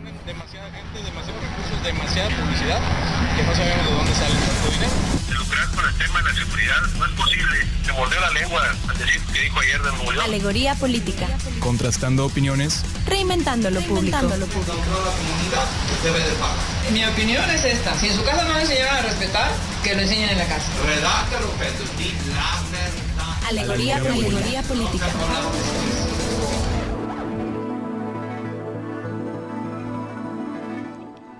ponen demasiada gente, demasiados recursos, demasiada publicidad, que no sabemos de dónde sale tanto dinero. De lucrar con el tema de la seguridad no es posible. Se mordió la lengua al decir que dijo ayer de Nuevo León. Alegoría política. Contrastando opiniones. Reinventando lo público. Toda la comunidad debe de pagar. Mi opinión es esta: si en su casa no le enseñaron a respetar, que lo enseñen en la casa. Redacta, respeto, di la verdad. Alegoría política.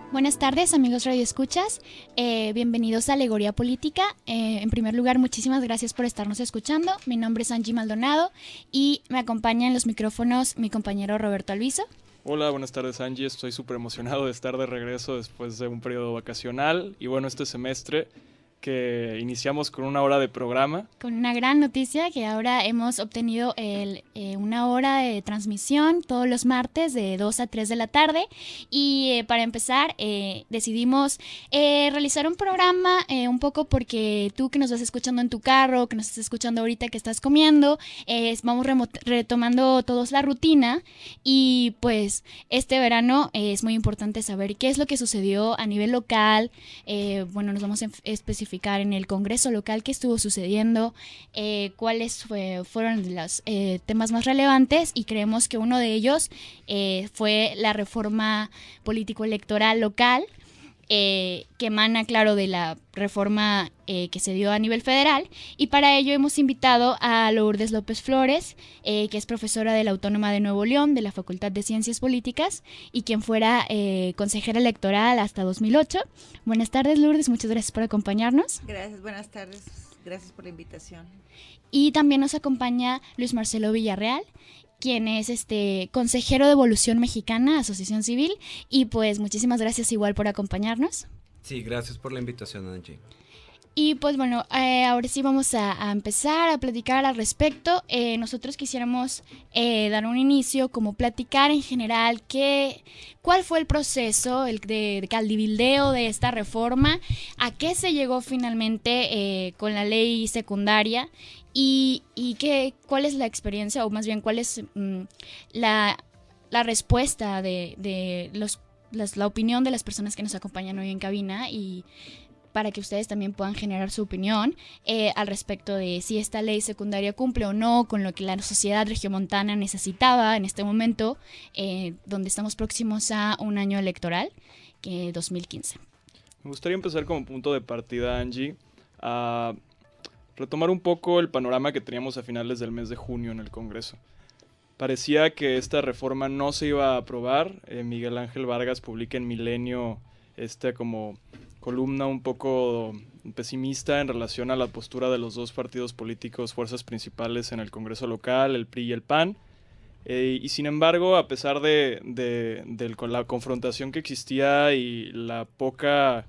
Buenas tardes, amigos radioescuchas. Bienvenidos a Alegoría Política. En primer lugar, muchísimas gracias por estarnos escuchando. Mi nombre es Angie Maldonado y me acompaña en los micrófonos mi compañero Roberto Alviso. Hola, buenas tardes Angie, estoy súper emocionado de estar de regreso después de un periodo vacacional y bueno, este semestre que iniciamos con una hora de programa. Con una gran noticia que ahora hemos obtenido una hora de transmisión todos los martes de 2 a 3 de la tarde y para empezar decidimos realizar un programa un poco porque tú que nos estás escuchando en tu carro, que nos estás escuchando ahorita que estás comiendo, vamos retomando todos la rutina y pues este verano es muy importante saber qué es lo que sucedió a nivel local. Bueno, nos vamos a especificar en el Congreso local qué estuvo sucediendo, cuáles fueron los temas más relevantes y creemos que uno de ellos fue la reforma político-electoral local que emana, claro, de la reforma que se dio a nivel federal y para ello hemos invitado a Lourdes López Flores, que es profesora de la Autónoma de Nuevo León de la Facultad de Ciencias Políticas y quien fuera consejera electoral hasta 2008. Buenas tardes, Lourdes, muchas gracias por acompañarnos. Gracias, buenas tardes, gracias por la invitación. Y también nos acompaña Luis Marcelo Villarreal, quien es consejero de Evolución Mexicana, Asociación Civil, y pues muchísimas gracias igual por acompañarnos. Sí, gracias por la invitación, Angie. Y pues bueno, ahora sí vamos a empezar a platicar al respecto. Nosotros quisiéramos dar un inicio, como platicar en general cuál fue el proceso de caldibildeo de esta reforma, a qué se llegó finalmente con la ley secundaria y cuál es la experiencia, o más bien cuál es la respuesta de la opinión de las personas que nos acompañan hoy en cabina y para que ustedes también puedan generar su opinión al respecto de si esta ley secundaria cumple o no con lo que la sociedad regiomontana necesitaba en este momento, donde estamos próximos a un año electoral, 2015. Me gustaría empezar como punto de partida, Angie, a retomar un poco el panorama que teníamos a finales del mes de junio en el Congreso. Parecía que esta reforma no se iba a aprobar. Miguel Ángel Vargas publica en Milenio como columna un poco pesimista en relación a la postura de los dos partidos políticos, fuerzas principales en el Congreso local, el PRI y el PAN. Y sin embargo, a pesar de la confrontación que existía y la poca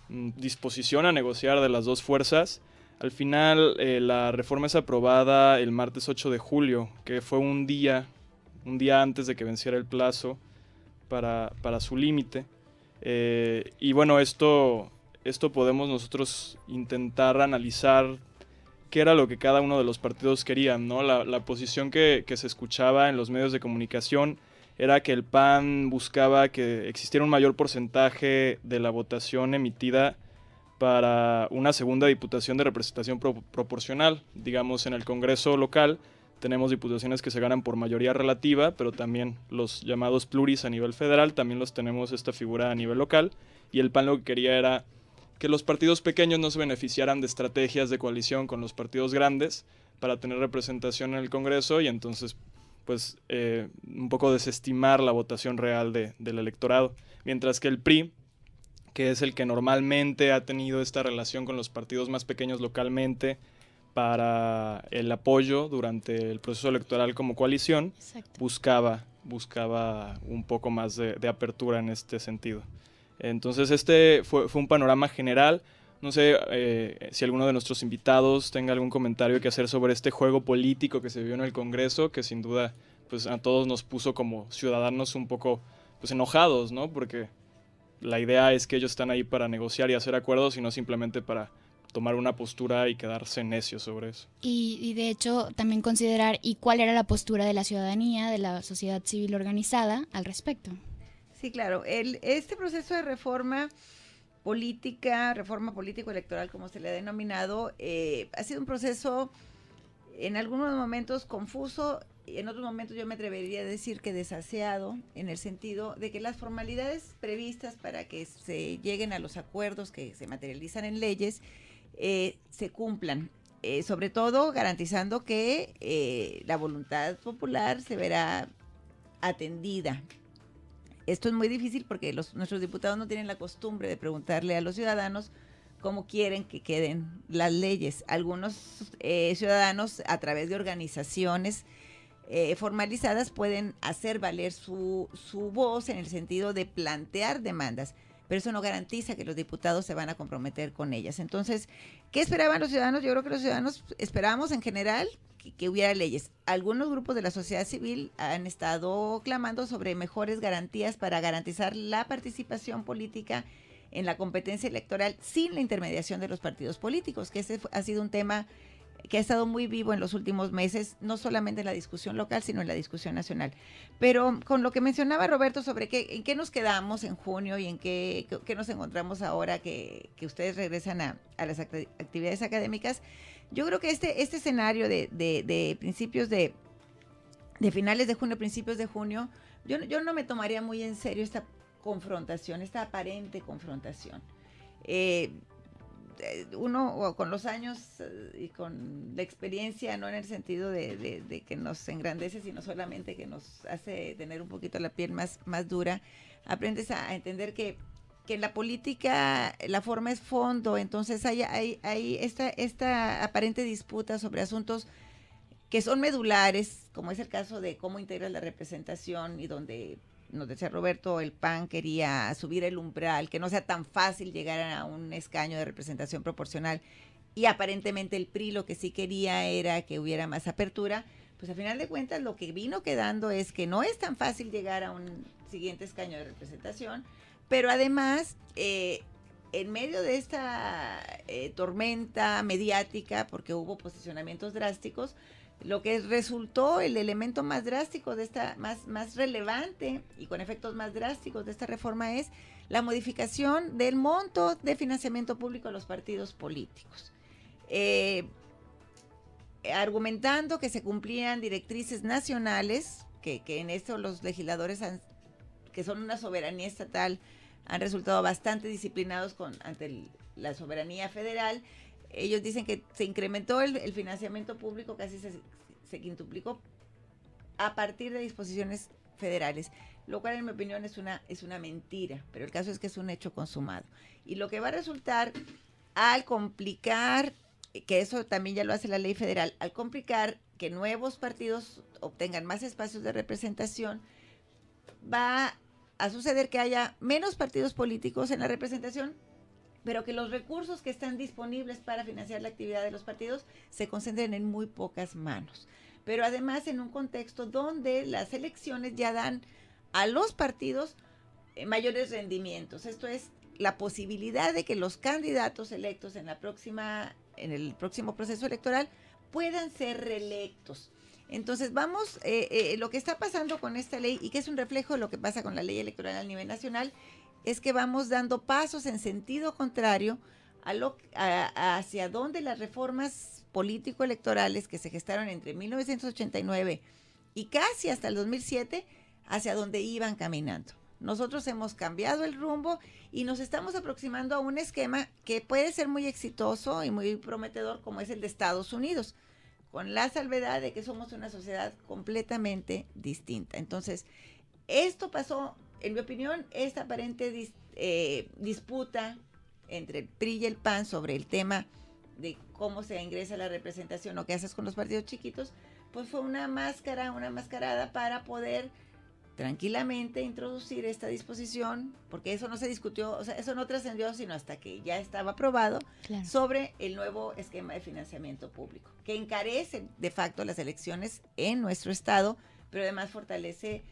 disposición a negociar de las dos fuerzas, al final la reforma es aprobada el martes 8 de julio, que fue un día antes de que venciera el plazo para su límite. Y bueno, esto podemos nosotros intentar analizar qué era lo que cada uno de los partidos querían, ¿no? La posición que se escuchaba en los medios de comunicación era que el PAN buscaba que existiera un mayor porcentaje de la votación emitida para una segunda diputación de representación proporcional. Digamos, en el Congreso local tenemos diputaciones que se ganan por mayoría relativa, pero también los llamados pluris a nivel federal, también los tenemos esta figura a nivel local, y el PAN lo que quería era que los partidos pequeños no se beneficiaran de estrategias de coalición con los partidos grandes para tener representación en el Congreso y entonces pues un poco desestimar la votación real del electorado, mientras que el PRI, que es el que normalmente ha tenido esta relación con los partidos más pequeños localmente para el apoyo durante el proceso electoral como coalición, buscaba un poco más de apertura en este sentido. Entonces fue un panorama general. No sé si alguno de nuestros invitados tenga algún comentario que hacer sobre este juego político que se vio en el Congreso, que sin duda pues, a todos nos puso como ciudadanos un poco pues, enojados, ¿no? Porque la idea es que ellos están ahí para negociar y hacer acuerdos y no simplemente para tomar una postura y quedarse necios sobre eso. Y de hecho también considerar cuál era la postura de la ciudadanía, de la sociedad civil organizada al respecto. Sí, claro. Este proceso de reforma político-electoral, como se le ha denominado, ha sido un proceso en algunos momentos confuso, y en otros momentos yo me atrevería a decir que desaseado, en el sentido de que las formalidades previstas para que se lleguen a los acuerdos que se materializan en leyes se cumplan. Sobre todo garantizando que la voluntad popular se verá atendida. Esto es muy difícil porque nuestros diputados no tienen la costumbre de preguntarle a los ciudadanos cómo quieren que queden las leyes. Algunos ciudadanos, a través de organizaciones formalizadas, pueden hacer valer su voz en el sentido de plantear demandas, pero eso no garantiza que los diputados se van a comprometer con ellas. Entonces, ¿qué esperaban los ciudadanos? Yo creo que los ciudadanos esperábamos en general que hubiera leyes. Algunos grupos de la sociedad civil han estado clamando sobre mejores garantías para garantizar la participación política en la competencia electoral sin la intermediación de los partidos políticos, que ese ha sido un tema que ha estado muy vivo en los últimos meses, no solamente en la discusión local, sino en la discusión nacional. Pero con lo que mencionaba Roberto sobre en qué nos quedamos en junio y en qué nos encontramos ahora que ustedes regresan a las actividades académicas, yo creo que este escenario de principios de finales de junio, principios de junio, yo no me tomaría muy en serio esta confrontación, esta aparente confrontación. Uno con los años y con la experiencia, no en el sentido de que nos engrandece, sino solamente que nos hace tener un poquito la piel más dura, aprendes a entender que en la política la forma es fondo. Entonces hay esta aparente disputa sobre asuntos que son medulares, como es el caso de cómo integras la representación, y donde nos decía Roberto, el PAN quería subir el umbral, que no sea tan fácil llegar a un escaño de representación proporcional, y aparentemente el PRI lo que sí quería era que hubiera más apertura. Pues a final de cuentas lo que vino quedando es que no es tan fácil llegar a un siguiente escaño de representación, pero además en medio de esta tormenta mediática, porque hubo posicionamientos drásticos, lo que resultó el elemento más drástico de esta, más relevante y con efectos más drásticos de esta reforma es la modificación del monto de financiamiento público a los partidos políticos. Argumentando que se cumplían directrices nacionales, que en esto los legisladores, que son una soberanía estatal, han resultado bastante disciplinados ante la soberanía federal. Ellos dicen que se incrementó el financiamiento público, casi se quintuplicó a partir de disposiciones federales, lo cual en mi opinión es una mentira, pero el caso es que es un hecho consumado. Y lo que va a resultar al complicar, que eso también ya lo hace la ley federal, al complicar que nuevos partidos obtengan más espacios de representación, va a suceder que haya menos partidos políticos en la representación, pero que los recursos que están disponibles para financiar la actividad de los partidos se concentren en muy pocas manos. Pero además en un contexto donde las elecciones ya dan a los partidos mayores rendimientos. Esto es la posibilidad de que los candidatos electos en el próximo proceso electoral puedan ser reelectos. Entonces vamos, lo que está pasando con esta ley, y que es un reflejo de lo que pasa con la ley electoral a nivel nacional, es que vamos dando pasos en sentido contrario hacia donde las reformas político-electorales que se gestaron entre 1989 y casi hasta el 2007, hacia donde iban caminando. Nosotros hemos cambiado el rumbo y nos estamos aproximando a un esquema que puede ser muy exitoso y muy prometedor, como es el de Estados Unidos, con la salvedad de que somos una sociedad completamente distinta. Entonces, esto pasó, en mi opinión, esta aparente disputa entre el PRI y el PAN sobre el tema de cómo se ingresa la representación o qué haces con los partidos chiquitos, pues fue una mascarada para poder tranquilamente introducir esta disposición, porque eso no se discutió, o sea, eso no trascendió sino hasta que ya estaba aprobado, claro, sobre el nuevo esquema de financiamiento público, que encarece de facto las elecciones en nuestro estado, pero además fortalece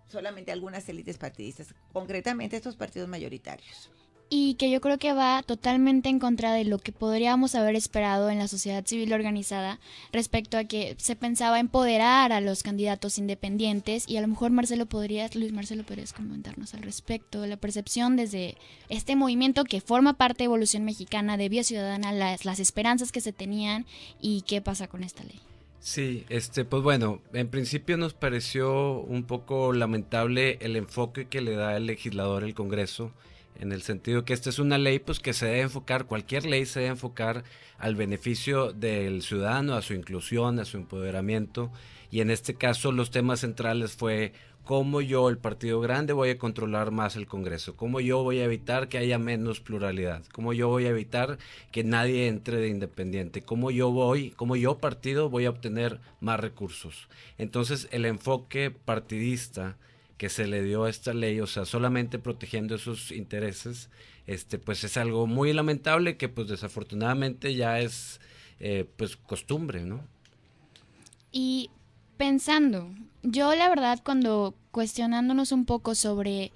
solamente algunas élites partidistas, concretamente estos partidos mayoritarios. y que yo creo que va totalmente en contra de lo que podríamos haber esperado en la sociedad civil organizada respecto a que se pensaba empoderar a los candidatos independientes, y a lo mejor Luis Marcelo, podrías comentarnos al respecto de la percepción desde este movimiento que forma parte de Evolución Mexicana, de Vía Ciudadana, las esperanzas que se tenían y qué pasa con esta ley. Sí, pues bueno, en principio nos pareció un poco lamentable el enfoque que le da el legislador al Congreso, en el sentido que esta es una ley pues que se debe enfocar, cualquier ley se debe enfocar al beneficio del ciudadano, a su inclusión, a su empoderamiento, y en este caso los temas centrales fue cómo yo, el partido grande, voy a controlar más el Congreso, cómo yo voy a evitar que haya menos pluralidad, cómo yo voy a evitar que nadie entre de independiente, cómo yo partido voy a obtener más recursos. Entonces el enfoque partidista que se le dio a esta ley, o sea, solamente protegiendo esos intereses, pues es algo muy lamentable que pues desafortunadamente ya es pues costumbre, ¿no? Y pensando, yo la verdad cuando cuestionándonos un poco sobre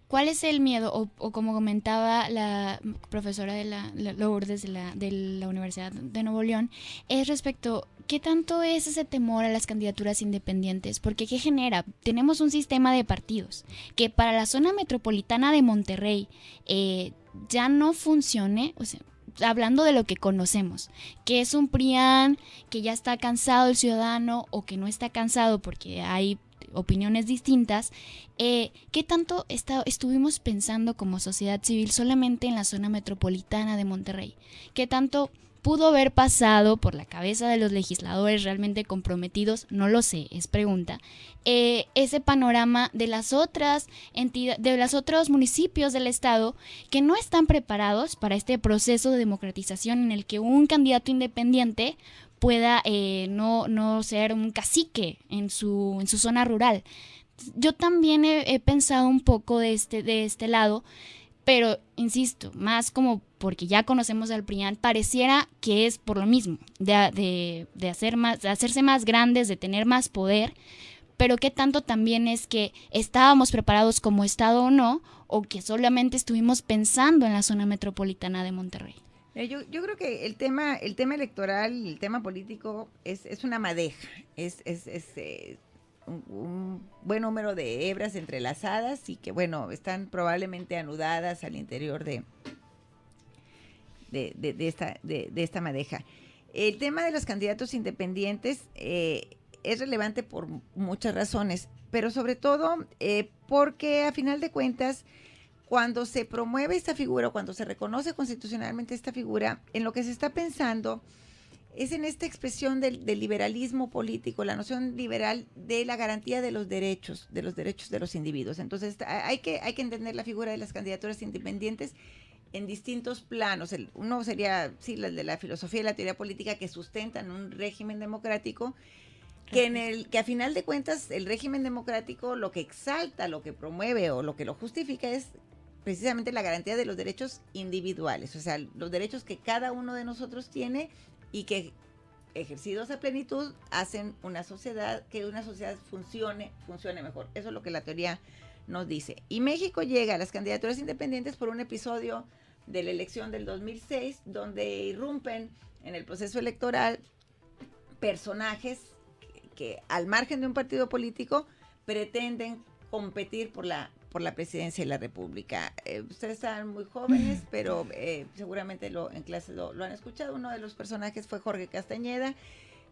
cuál es el miedo, o como comentaba la profesora de la Lourdes de la Universidad de Nuevo León, es respecto ¿qué tanto es ese temor a las candidaturas independientes? Porque ¿qué genera? Tenemos un sistema de partidos que para la zona metropolitana de Monterrey ya no funcione, o sea, hablando de lo que conocemos, que es un PRIAN, que ya está cansado el ciudadano o que no está cansado porque hay opiniones distintas, ¿qué tanto estuvimos pensando como sociedad civil solamente en la zona metropolitana de Monterrey? ¿Qué tanto pudo haber pasado por la cabeza de los legisladores realmente comprometidos? No lo sé, es pregunta. Ese panorama de las otras entidades, de los otros municipios del estado que no están preparados para este proceso de democratización en el que un candidato independiente pueda no ser un cacique en su zona rural. Yo también he pensado un poco de este lado, pero insisto, más como porque ya conocemos al PRIAN, pareciera que es por lo mismo, de hacerse más grandes, de tener más poder, pero qué tanto también es que estábamos preparados como Estado o no, o que solamente estuvimos pensando en la zona metropolitana de Monterrey. Yo creo que el tema electoral, el tema político es una madeja, es un buen número de hebras entrelazadas y que, bueno, están probablemente anudadas al interior de esta madeja. El tema de los candidatos independientes es relevante por muchas razones, pero sobre todo porque a final de cuentas, cuando se promueve esta figura, cuando se reconoce constitucionalmente esta figura, en lo que se está pensando es en esta expresión del liberalismo político, la noción liberal de la garantía de los derechos de los individuos. Entonces hay que entender la figura de las candidaturas independientes en distintos planos. Uno sería, sí, el de la filosofía y la teoría política que sustentan un régimen democrático, que a final de cuentas el régimen democrático lo que exalta, lo que promueve o lo que lo justifica es precisamente la garantía de los derechos individuales, o sea, los derechos que cada uno de nosotros tiene y que, ejercidos a plenitud, hacen que una sociedad funcione mejor. Eso es lo que la teoría nos dice. Y México llega a las candidaturas independientes por un episodio de la elección del 2006, donde irrumpen en el proceso electoral personajes que al margen de un partido político pretenden competir por la presidencia de la República. Ustedes están muy jóvenes, pero seguramente en clase lo han escuchado. Uno de los personajes fue Jorge Castañeda,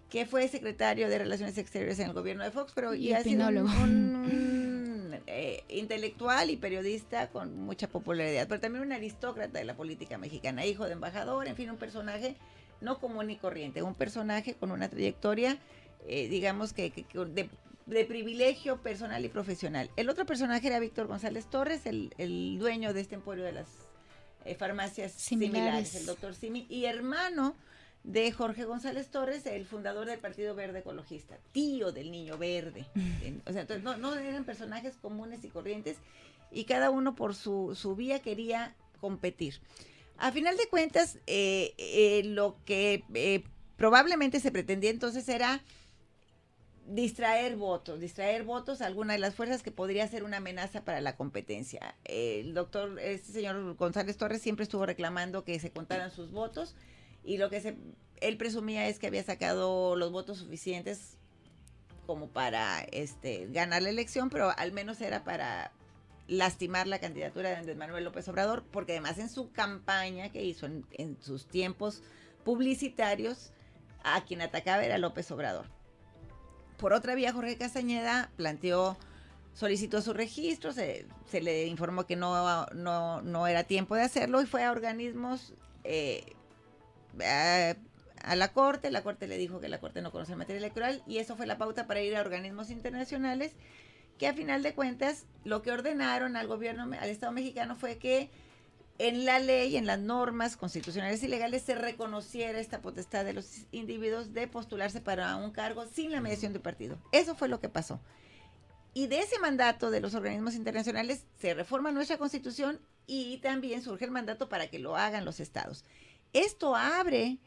que fue secretario de Relaciones Exteriores en el gobierno de Fox, pero y ha sido un intelectual y periodista con mucha popularidad, pero también un aristócrata de la política mexicana, hijo de embajador, en fin, un personaje no común y corriente, un personaje con una trayectoria, digamos que de privilegio personal y profesional. El otro personaje era Víctor González Torres, el dueño de este emporio de las farmacias similares, el doctor Simi, y hermano de Jorge González Torres, el fundador del Partido Verde Ecologista, tío del Niño Verde. O sea, entonces no eran personajes comunes y corrientes, y cada uno por su vía quería competir. A final de cuentas, lo que probablemente se pretendía entonces era distraer votos a alguna de las fuerzas que podría ser una amenaza para la competencia. El doctor, este señor González Torres siempre estuvo reclamando que se contaran sus votos y lo que él presumía es que había sacado los votos suficientes como para ganar la elección, pero al menos era para lastimar la candidatura de Andrés Manuel López Obrador, porque además en su campaña que hizo en sus tiempos publicitarios, a quien atacaba era López Obrador. Por otra vía, Jorge Castañeda solicitó su registro, se le informó que no era tiempo de hacerlo y fue a organismos, a la Corte le dijo que la Corte no conoce materia electoral y eso fue la pauta para ir a organismos internacionales que a final de cuentas lo que ordenaron al Estado mexicano fue que en la ley, en las normas constitucionales y legales, se reconociera esta potestad de los individuos de postularse para un cargo sin la mediación de partido. Eso fue lo que pasó. Y de ese mandato de los organismos internacionales se reforma nuestra Constitución y también surge el mandato para que lo hagan los estados. Esto abre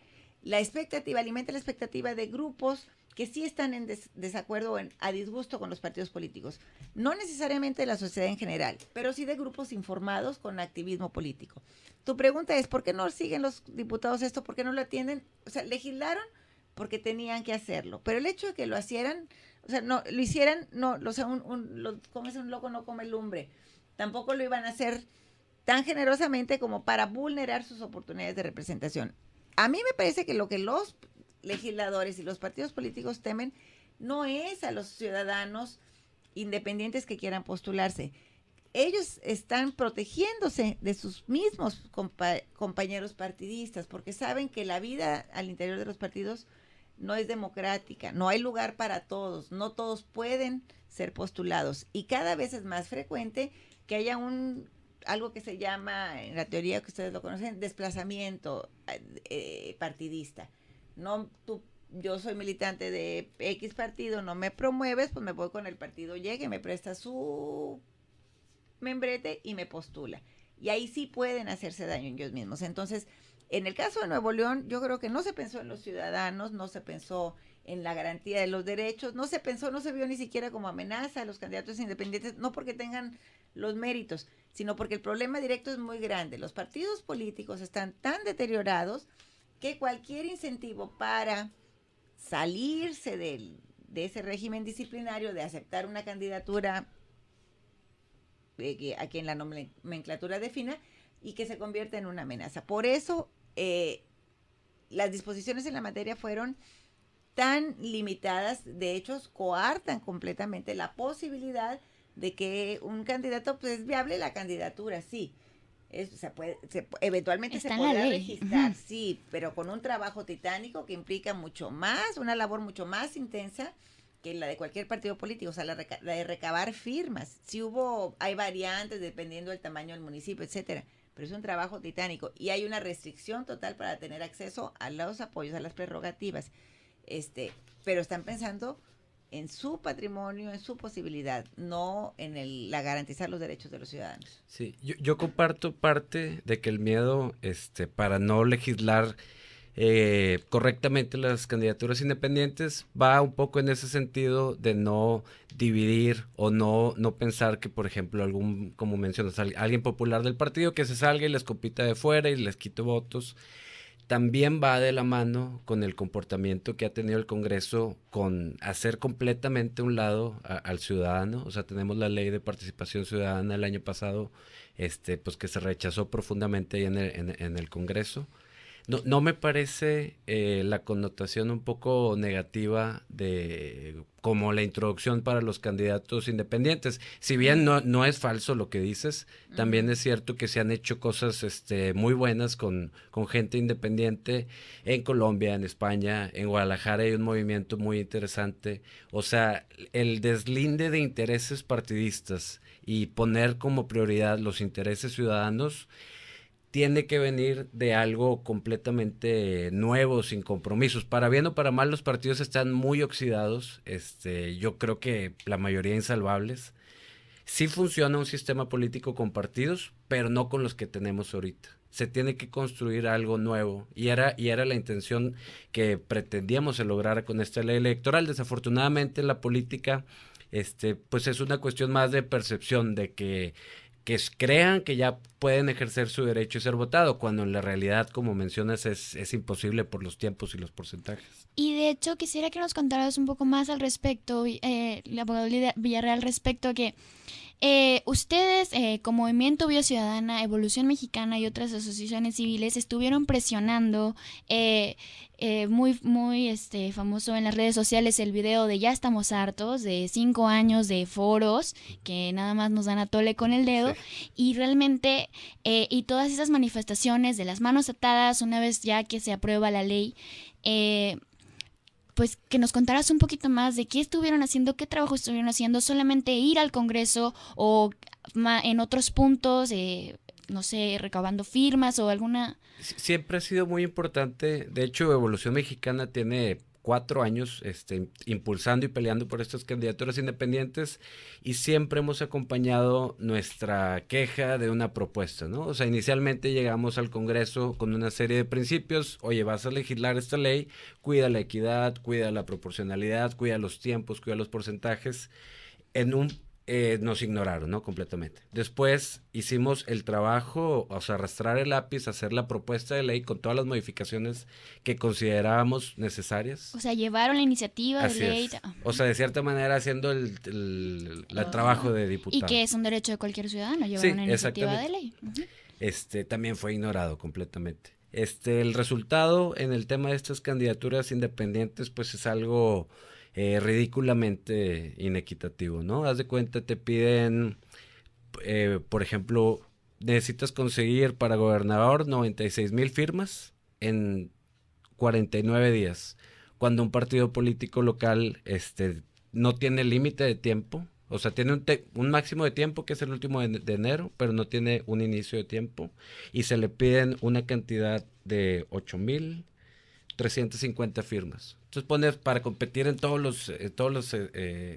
alimenta la expectativa de grupos que sí están en desacuerdo o a disgusto con los partidos políticos. No necesariamente de la sociedad en general, pero sí de grupos informados con activismo político. Tu pregunta es, ¿por qué no siguen los diputados esto? ¿Por qué no lo atienden? O sea, legislaron porque tenían que hacerlo, pero el hecho de que lo hicieran, como es un loco no come lumbre, tampoco lo iban a hacer tan generosamente como para vulnerar sus oportunidades de representación. A mí me parece que lo que los legisladores y los partidos políticos temen no es a los ciudadanos independientes que quieran postularse. Ellos están protegiéndose de sus mismos compañeros partidistas porque saben que la vida al interior de los partidos no es democrática, no hay lugar para todos, no todos pueden ser postulados y cada vez es más frecuente que haya algo que se llama, en la teoría que ustedes lo conocen, desplazamiento partidista. Yo soy militante de X partido, no me promueves, pues me voy con el partido Y que me presta su membrete y me postula. Y ahí sí pueden hacerse daño ellos mismos. Entonces, en el caso de Nuevo León, yo creo que no se pensó en los ciudadanos, no se pensó en la garantía de los derechos, no se vio ni siquiera como amenaza a los candidatos independientes, no porque tengan los méritos, sino porque el problema directo es muy grande. Los partidos políticos están tan deteriorados que cualquier incentivo para salirse de ese régimen disciplinario, de aceptar una candidatura a quien la nomenclatura defina y que se convierta en una amenaza. Por eso las disposiciones en la materia fueron tan limitadas, de hecho coartan completamente la posibilidad de que un candidato, pues es viable la candidatura, sí. Eventualmente Está se en la podrá ley. registrar, sí, pero con un trabajo titánico que implica mucho más, una labor mucho más intensa que la de cualquier partido político, o sea, la de recabar firmas. Sí hay variantes dependiendo del tamaño del municipio, etcétera, pero es un trabajo titánico y hay una restricción total para tener acceso a los apoyos, a las prerrogativas. Pero están pensando en su patrimonio, en su posibilidad, no en la garantizar los derechos de los ciudadanos. Sí, yo comparto parte de que el miedo para no legislar correctamente las candidaturas independientes va un poco en ese sentido de no dividir o no pensar que, por ejemplo, como mencionas, alguien popular del partido que se salga y les compita de fuera y les quite votos. También va de la mano con el comportamiento que ha tenido el Congreso con hacer completamente a un lado al ciudadano. O sea, tenemos la ley de participación ciudadana el año pasado, pues que se rechazó profundamente ahí en el Congreso. No me parece la connotación un poco negativa de como la introducción para los candidatos independientes. Si bien no es falso lo que dices, también es cierto que se han hecho cosas muy buenas con gente independiente en Colombia, en España, en Guadalajara hay un movimiento muy interesante. O sea, el deslinde de intereses partidistas y poner como prioridad los intereses ciudadanos tiene que venir de algo completamente nuevo, sin compromisos. Para bien o para mal, los partidos están muy oxidados. Yo creo que la mayoría insalvables. sí funciona un sistema político con partidos, pero no con los que tenemos ahorita. Se tiene que construir algo nuevo y era la intención que pretendíamos se lograra con esta ley electoral. Desafortunadamente la política pues es una cuestión más de percepción, de que crean que ya pueden ejercer su derecho y ser votado, cuando en la realidad, como mencionas, es imposible por los tiempos y los porcentajes. Y de hecho quisiera que nos contaras un poco más al respecto, la abogada Villarreal, respecto a que ustedes como Movimiento Biociudadana, Evolución Mexicana y otras asociaciones civiles estuvieron presionando muy famoso en las redes sociales el video de Ya estamos hartos, de 5 años de foros que nada más nos dan a tole con el dedo, sí. Y realmente y todas esas manifestaciones de las manos atadas una vez ya que se aprueba la ley, pues que nos contaras un poquito más de qué estuvieron haciendo, qué trabajo estuvieron haciendo, solamente ir al Congreso o en otros puntos, no sé, recabando firmas o alguna... Siempre ha sido muy importante. De hecho, Evolución Mexicana tiene 4 años impulsando y peleando por estas candidaturas independientes, y siempre hemos acompañado nuestra queja de una propuesta, ¿no? O sea, inicialmente llegamos al Congreso con una serie de principios. Oye, vas a legislar esta ley, cuida la equidad, cuida la proporcionalidad, cuida los tiempos, cuida los porcentajes. Nos ignoraron, ¿no? Completamente. Después hicimos el trabajo, o sea, arrastrar el lápiz, hacer la propuesta de ley con todas las modificaciones que considerábamos necesarias. O sea, llevaron la iniciativa de ley. O sea, de cierta manera haciendo el trabajo de diputado. Y que es un derecho de cualquier ciudadano, llevar una iniciativa de ley. Uh-huh. También fue ignorado completamente. El resultado en el tema de estas candidaturas independientes, pues es algo... ridículamente inequitativo, ¿no? Haz de cuenta, te piden, por ejemplo, necesitas conseguir para gobernador 96,000 firmas en 49 días, cuando un partido político local no tiene límite de tiempo. O sea, tiene un máximo de tiempo que es el último de enero, pero no tiene un inicio de tiempo, y se le piden una cantidad de 8,350 firmas. Entonces pones para competir en todos los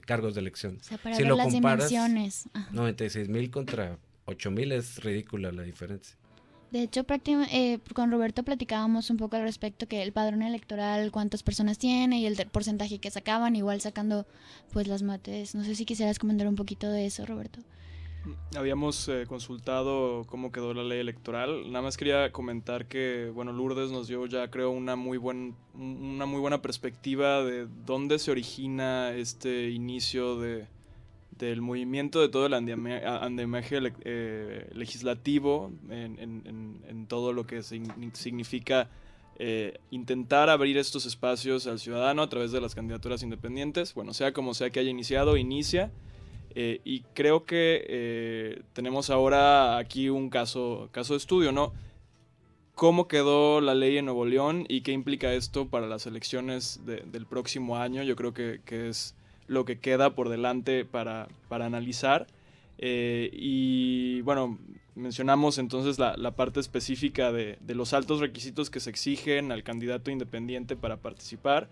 cargos de elección. O sea, para si ver lo las comparas, dimensiones. 96,000 contra 8,000 es ridícula la diferencia. De hecho, con Roberto platicábamos un poco al respecto, que el padrón electoral, cuántas personas tiene y el porcentaje que sacaban, igual sacando pues las mates. No sé si quisieras comentar un poquito de eso, Roberto. Habíamos consultado cómo quedó la ley electoral. Nada más quería comentar que, bueno, Lourdes nos dio ya, creo, una muy buena perspectiva de dónde se origina este inicio del movimiento, de todo el andamiaje legislativo en todo lo que significa intentar abrir estos espacios al ciudadano a través de las candidaturas independientes. Bueno, sea como sea que haya iniciado, inicia. Y creo que tenemos ahora aquí un caso de estudio, ¿no? ¿Cómo quedó la ley en Nuevo León y qué implica esto para las elecciones del próximo año? Yo creo que es lo que queda por delante para analizar. Y bueno, mencionamos entonces la parte específica de los altos requisitos que se exigen al candidato independiente para participar.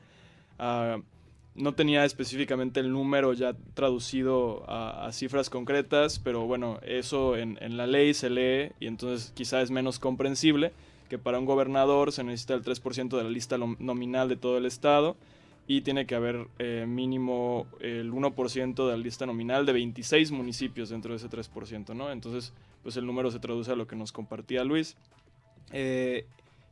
No tenía específicamente el número ya traducido a cifras concretas, pero bueno, eso en la ley se lee y entonces quizá es menos comprensible que para un gobernador se necesita el 3% de la lista nominal de todo el estado y tiene que haber mínimo el 1% de la lista nominal de 26 municipios dentro de ese 3%, ¿no? Entonces, pues el número se traduce a lo que nos compartía Luis.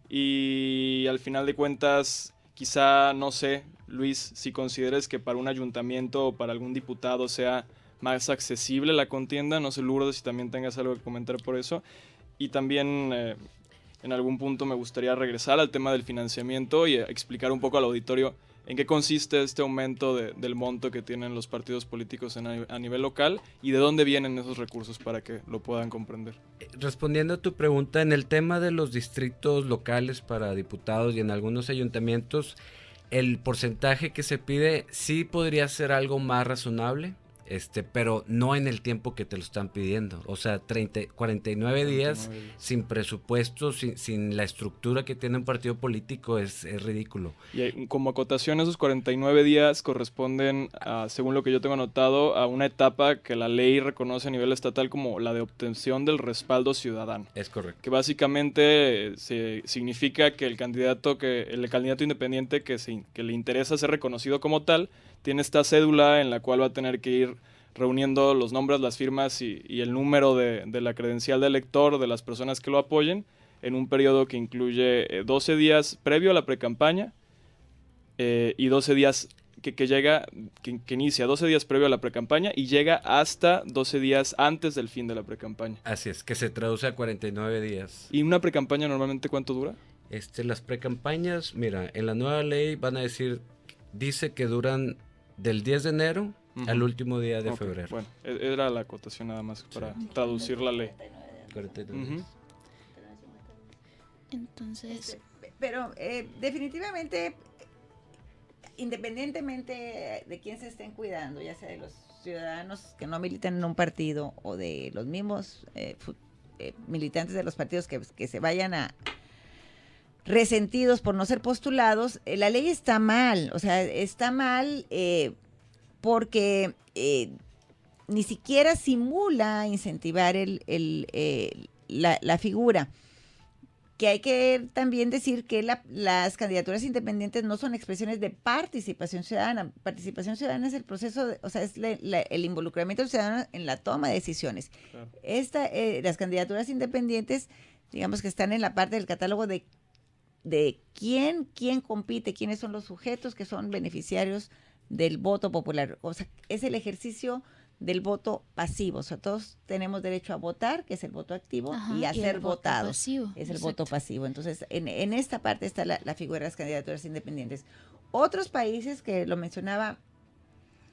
Y al final de cuentas, quizá, no sé, Luis, si consideres que para un ayuntamiento o para algún diputado sea más accesible la contienda. No sé, Lourdes, si también tengas algo que comentar por eso. Y también en algún punto me gustaría regresar al tema del financiamiento y explicar un poco al auditorio en qué consiste este aumento del monto que tienen los partidos políticos a nivel local y de dónde vienen esos recursos para que lo puedan comprender. Respondiendo a tu pregunta, en el tema de los distritos locales para diputados y en algunos ayuntamientos, el porcentaje que se pide sí podría ser algo más razonable. pero no en el tiempo que te lo están pidiendo. O sea, 49 días sin presupuesto, sin la estructura que tiene un partido político es ridículo. Y como acotación, esos 49 días corresponden, según lo que yo tengo anotado, a una etapa que la ley reconoce a nivel estatal como la de obtención del respaldo ciudadano. Es correcto. Que básicamente significa que el candidato independiente que le interesa ser reconocido como tal, tiene esta cédula en la cual va a tener que ir reuniendo los nombres, las firmas y el número de la credencial de elector de las personas que lo apoyen en un periodo que incluye 12 días previo a la precampaña y 12 días que inicia 12 días previo a la precampaña y llega hasta 12 días antes del fin de la precampaña. Así es, que se traduce a 49 días. ¿Y una precampaña normalmente cuánto dura? Las precampañas, mira, en la nueva ley dice que duran del 10 de enero al último día de febrero. Bueno, era la acotación nada más para traducir la ley. 49 días. Entonces, Pero definitivamente, independientemente de quién se estén cuidando, ya sea de los ciudadanos que no militan en un partido o de los mismos militantes de los partidos que se vayan a resentidos por no ser postulados, la ley está mal. O sea, está mal porque ni siquiera simula incentivar la figura. Que hay que también decir que las candidaturas independientes no son expresiones de participación ciudadana. Participación ciudadana es el proceso, es el involucramiento del ciudadano en la toma de decisiones. Claro. Las candidaturas independientes, digamos que están en la parte del catálogo de quién compite, quiénes son los sujetos que son beneficiarios del voto popular. O sea, es el ejercicio del voto pasivo. O sea, todos tenemos derecho a votar, que es el voto activo, y a ser votados, es el voto pasivo. Entonces, en esta parte está la figura de las candidaturas independientes. Otros países, que lo mencionaba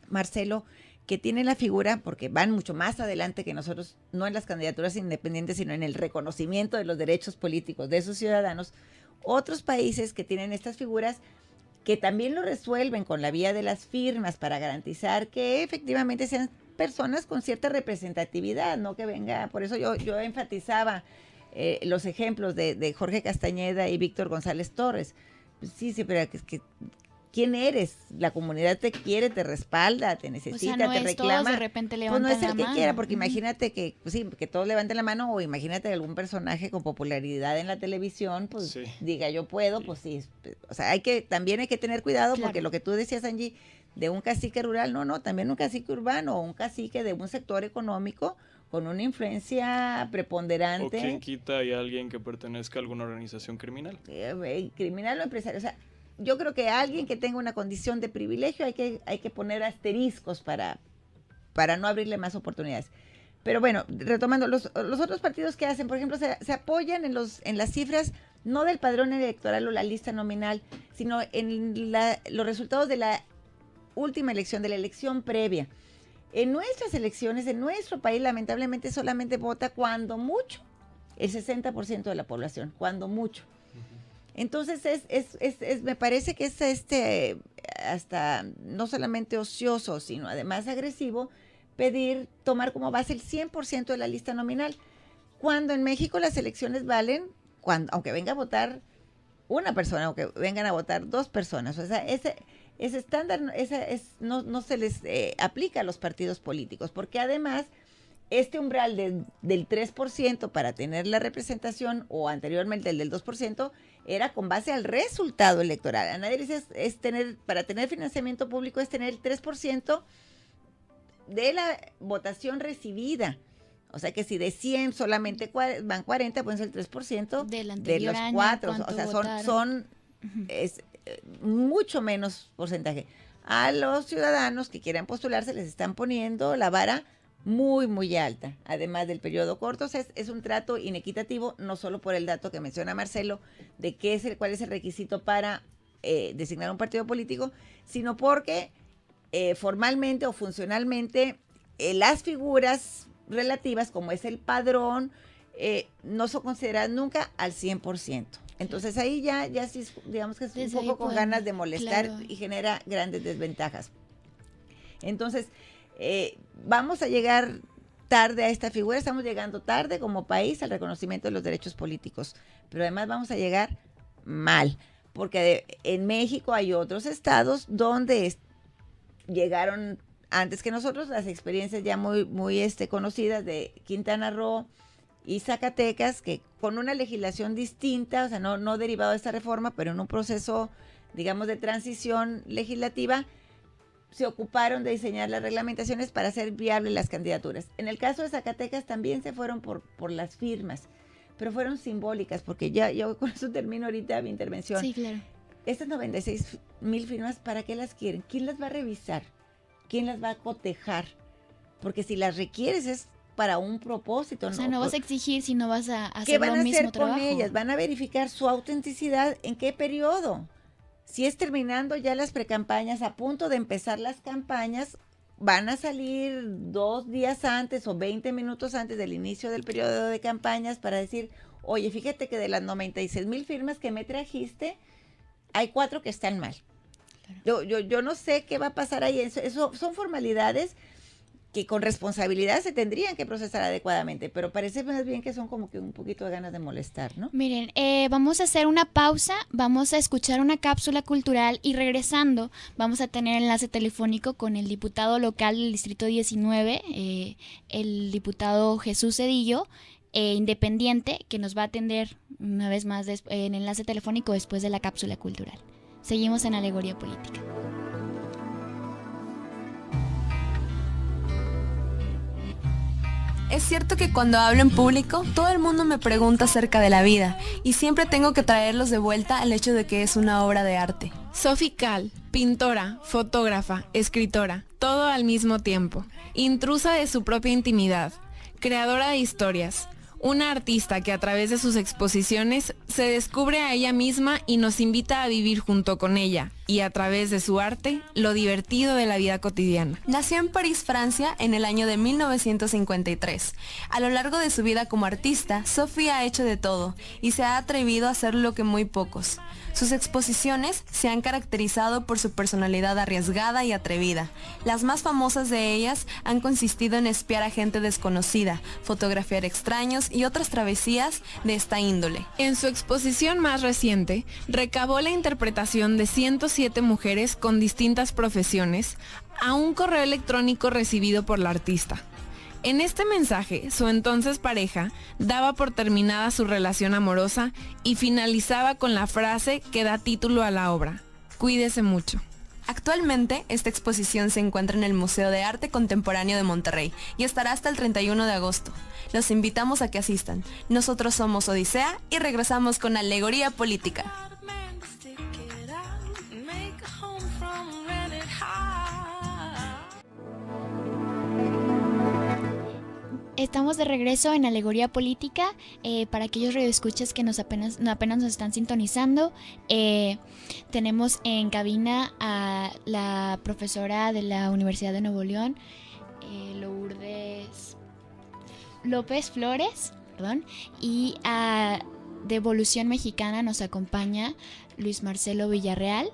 Marcelo, que tienen la figura, porque van mucho más adelante que nosotros, no en las candidaturas independientes, sino en el reconocimiento de los derechos políticos de sus ciudadanos. Otros países que tienen estas figuras que también lo resuelven con la vía de las firmas para garantizar que efectivamente sean personas con cierta representatividad, no que venga, por eso yo enfatizaba los ejemplos de Jorge Castañeda y Víctor González Torres. Pues sí, pero es que ¿quién eres? La comunidad te quiere, te respalda, te necesita, no te reclama. Todos de repente pues no es el que mano. quiera, porque imagínate que, pues sí, que todos levanten la mano, o imagínate algún personaje con popularidad en la televisión, pues sí, diga yo puedo, pues sí. O sea, también hay que tener cuidado, claro, porque lo que tú decías, Angie, de un cacique rural, no, también un cacique urbano, o un cacique de un sector económico con una influencia preponderante. O quien quita hay alguien que pertenezca a alguna organización criminal. Criminal o empresario, o sea, yo creo que alguien que tenga una condición de privilegio hay que poner asteriscos para no abrirle más oportunidades. Pero bueno, retomando, los otros partidos que hacen, por ejemplo, se apoyan en las cifras, no del padrón electoral o la lista nominal, sino en los resultados de la última elección, de la elección previa. En nuestras elecciones, en nuestro país, lamentablemente solamente vota cuando mucho el 60% de la población, cuando mucho. Entonces me parece que es hasta no solamente ocioso, sino además agresivo tomar como base el 100% de la lista nominal. Cuando en México las elecciones valen, aunque venga a votar una persona, aunque vengan a votar dos personas. O sea, ese estándar no se les aplica a los partidos políticos, porque además este umbral del 3% para tener la representación, o anteriormente el del 2%, era con base al resultado electoral. A nadie dice para tener financiamiento público es tener el 3% de la votación recibida. O sea que si de 100 solamente van 40, pueden ser el 3% de los 4. O sea, son mucho menos porcentaje. A los ciudadanos que quieran postularse les están poniendo la vara muy, muy alta, además del periodo corto. O sea, es un trato inequitativo, no solo por el dato que menciona Marcelo, de cuál es el requisito para designar un partido político, sino porque formalmente o funcionalmente las figuras relativas, como es el padrón, no son consideradas nunca al 100%. Entonces ahí ya sí, digamos que es un poco con ganas de molestar, claro, y genera grandes desventajas. Entonces, Vamos a llegar tarde a esta figura, estamos llegando tarde como país al reconocimiento de los derechos políticos, pero además vamos a llegar mal, porque en México hay otros estados donde llegaron antes que nosotros, las experiencias ya muy conocidas de Quintana Roo y Zacatecas, que con una legislación distinta, o sea, no derivado de esta reforma, pero en un proceso, digamos, de transición legislativa, se ocuparon de diseñar las reglamentaciones para hacer viables las candidaturas. En el caso de Zacatecas también se fueron por las firmas, pero fueron simbólicas, porque yo con eso termino ahorita mi intervención. Sí, claro. Estas 96,000 firmas, ¿para qué las quieren? ¿Quién las va a revisar? ¿Quién las va a cotejar? Porque si las requieres es para un propósito. O sea, no vas a exigir si no vas a hacer ¿qué van lo a mismo hacer trabajo. con ellas? Van a verificar su autenticidad en qué periodo. Si es terminando ya las precampañas, a punto de empezar las campañas, van a salir 2 días antes o 20 minutos antes del inicio del periodo de campañas para decir, oye, fíjate que de las 96,000 firmas que me trajiste, hay 4 que están mal. Claro. Yo no sé qué va a pasar ahí. Eso son formalidades que con responsabilidad se tendrían que procesar adecuadamente, pero parece más bien que son como que un poquito de ganas de molestar, ¿no? Miren, vamos a hacer una pausa, vamos a escuchar una cápsula cultural y regresando vamos a tener enlace telefónico con el diputado local del Distrito 19, el diputado Jesús Cedillo, independiente, que nos va a atender una vez más en enlace telefónico después de la cápsula cultural. Seguimos en Alegoría Política. Es cierto que cuando hablo en público, todo el mundo me pregunta acerca de la vida y siempre tengo que traerlos de vuelta al hecho de que es una obra de arte. Sophie Calle, pintora, fotógrafa, escritora, todo al mismo tiempo. Intrusa de su propia intimidad, creadora de historias. Una artista que a través de sus exposiciones se descubre a ella misma y nos invita a vivir junto con ella, y a través de su arte, lo divertido de la vida cotidiana. Nació en París, Francia, en el año de 1953. A lo largo de su vida como artista, Sophie ha hecho de todo y se ha atrevido a hacer lo que muy pocos. Sus exposiciones se han caracterizado por su personalidad arriesgada y atrevida. Las más famosas de ellas han consistido en espiar a gente desconocida, fotografiar extraños y otras travesías de esta índole. En su exposición más reciente, recabó la interpretación de 107 mujeres con distintas profesiones a un correo electrónico recibido por la artista. En este mensaje, su entonces pareja daba por terminada su relación amorosa y finalizaba con la frase que da título a la obra: cuídese mucho. Actualmente, esta exposición se encuentra en el Museo de Arte Contemporáneo de Monterrey y estará hasta el 31 de agosto. Los invitamos a que asistan. Nosotros somos Odisea y regresamos con Alegoría Política. Estamos de regreso en Alegoría Política. Para aquellos radioescuchas que apenas nos están sintonizando, tenemos en cabina a la profesora de la Universidad de Nuevo León, Lourdes López Flores, y de Evolución Mexicana nos acompaña Luis Marcelo Villarreal.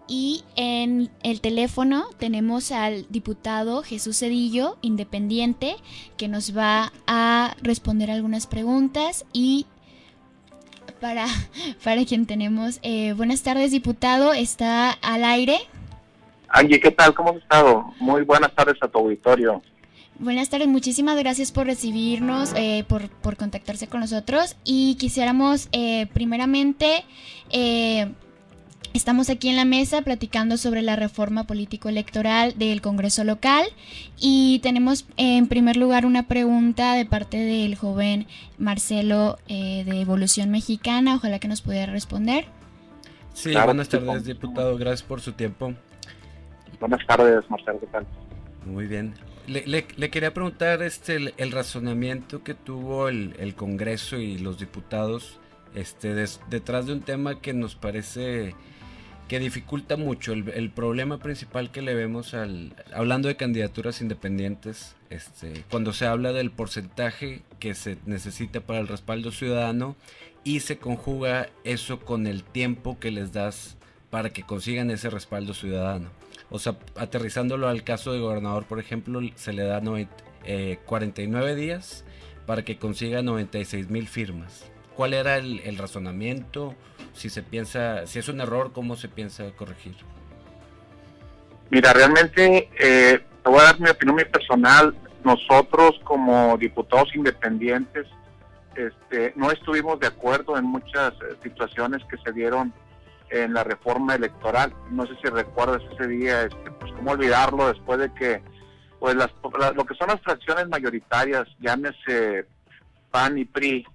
Y en el teléfono tenemos al diputado Jesús Cedillo, independiente, que nos va a responder algunas preguntas. Y para quien tenemos, buenas tardes, diputado, está al aire. Angie, ¿qué tal? ¿Cómo has estado? Muy buenas tardes a tu auditorio. Buenas tardes, muchísimas gracias por recibirnos, por contactarse con nosotros. Y quisiéramos, primeramente... Estamos aquí en la mesa platicando sobre la reforma político-electoral del Congreso local y tenemos en primer lugar una pregunta de parte del joven Marcelo de Evolución Mexicana. Ojalá que nos pudiera responder. Sí, claro, buenas tardes, diputado. Gracias por su tiempo. Buenas tardes, Marcelo. ¿Qué tal? Muy bien. Le quería preguntar el razonamiento que tuvo el Congreso y los diputados detrás de un tema que nos parece que dificulta mucho. El problema principal que le vemos hablando de candidaturas independientes, cuando se habla del porcentaje que se necesita para el respaldo ciudadano y se conjuga eso con el tiempo que les das para que consigan ese respaldo ciudadano. O sea, aterrizándolo al caso de gobernador, por ejemplo, se le da 49 días para que consiga 96,000 firmas. ¿Cuál era el razonamiento? Si es un error, ¿cómo se piensa corregir? Mira, realmente, te voy a dar mi opinión muy personal. Nosotros como diputados independientes no estuvimos de acuerdo en muchas situaciones que se dieron en la reforma electoral. No sé si recuerdas ese día, pues cómo olvidarlo después de que pues lo que son las fracciones mayoritarias, llámese PAN y PRI,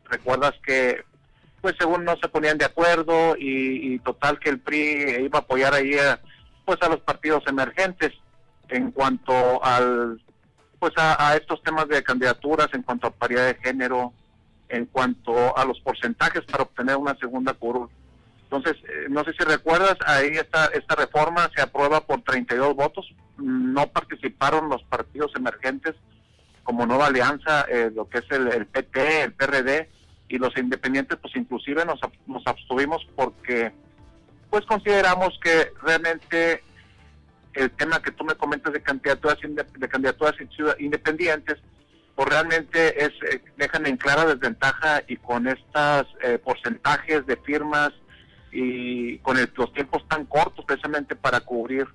recuerdas que pues según no se ponían de acuerdo y total que el PRI iba a apoyar ahí a los partidos emergentes en cuanto a estos temas de candidaturas, en cuanto a paridad de género, en cuanto a los porcentajes para obtener una segunda curul. Entonces, no sé si recuerdas, ahí esta reforma se aprueba por 32 votos, no participaron los partidos emergentes como Nueva Alianza, lo que es el PT, el PRD, y los independientes, pues inclusive nos abstuvimos porque pues consideramos que realmente el tema que tú me comentas de candidaturas independientes, pues realmente dejan en clara desventaja, y con estos porcentajes de firmas y con los tiempos tan cortos precisamente para cubrir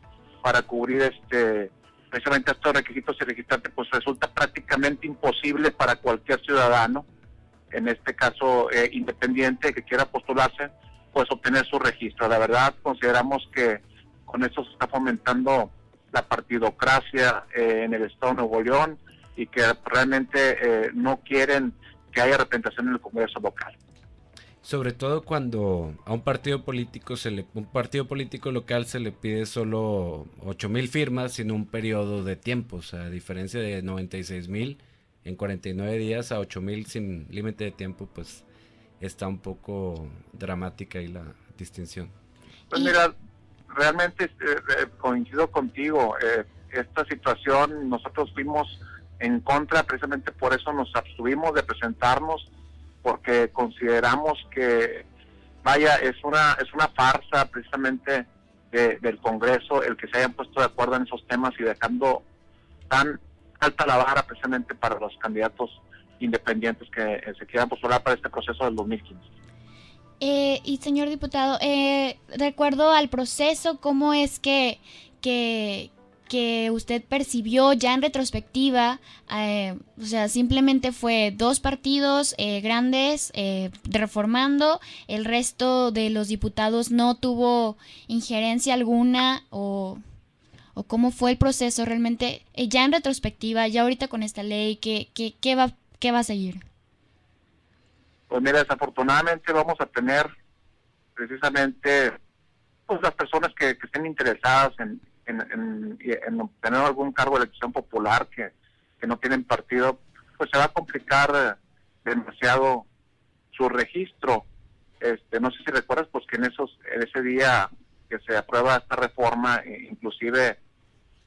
precisamente estos requisitos y registrarte, pues resulta prácticamente imposible para cualquier ciudadano, en este caso independiente, que quiera postularse, pues obtener su registro. La verdad, consideramos que con eso se está fomentando la partidocracia en el estado de Nuevo León, y que realmente no quieren que haya representación en el Congreso local. Sobre todo cuando a un partido político local se le pide solo 8,000 firmas en un periodo de tiempo, o sea, a diferencia de 96,000 en 49 días a 8,000 sin límite de tiempo, pues está un poco dramática ahí la distinción. Pues mira, realmente coincido contigo. Esta situación nosotros fuimos en contra, precisamente por eso nos abstuvimos de presentarnos, porque consideramos que es una farsa precisamente del Congreso el que se hayan puesto de acuerdo en esos temas y dejando tan alta la vara precisamente para los candidatos independientes que se quieran postular para este proceso del 2015. Y señor diputado, de acuerdo al proceso, ¿cómo es que usted percibió ya en retrospectiva? O sea, simplemente fue 2 partidos grandes reformando, el resto de los diputados no tuvo injerencia alguna, o cómo fue el proceso realmente ya en retrospectiva, ya ahorita con esta ley, ¿qué va a seguir? Pues mira, desafortunadamente vamos a tener precisamente pues las personas que estén interesadas en obtener algún cargo de elección popular que no tienen partido, pues se va a complicar demasiado su registro. No sé si recuerdas, pues que en ese día que se aprueba esta reforma, inclusive